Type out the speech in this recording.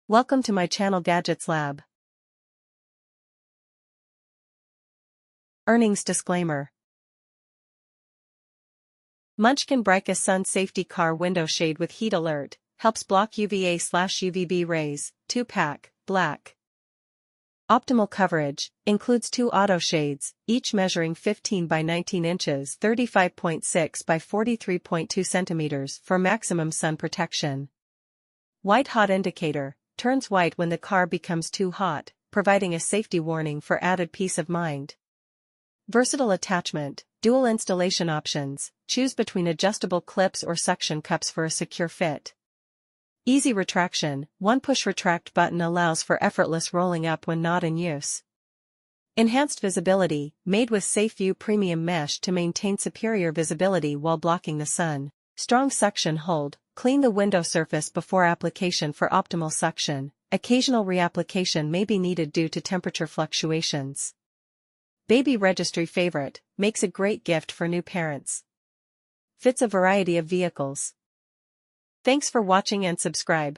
Welcome to my channel Gadgets Lab. Earnings disclaimer. Munchkin brightest sun safety car window shade with heat alert, helps block UVA/UVB rays, 2-pack, black. Optimal coverage, includes 2 auto shades, each measuring 15 by 19 inches 35.6 by 43.2 centimeters for maximum sun protection. White hot indicator, turns white when the car becomes too hot, providing a safety warning for added peace of mind. Versatile attachment, dual installation options, choose between adjustable clips or suction cups for a secure fit. Easy retraction, one push retract button allows for effortless rolling up when not in use. Enhanced visibility, made with SafeView premium mesh to maintain superior visibility while blocking the sun. Strong suction hold, clean the window surface before application for optimal suction. Occasional reapplication may be needed due to temperature fluctuations. Baby registry favorite, makes a great gift for new parents. Fits a variety of vehicles. Thanks for watching and subscribe.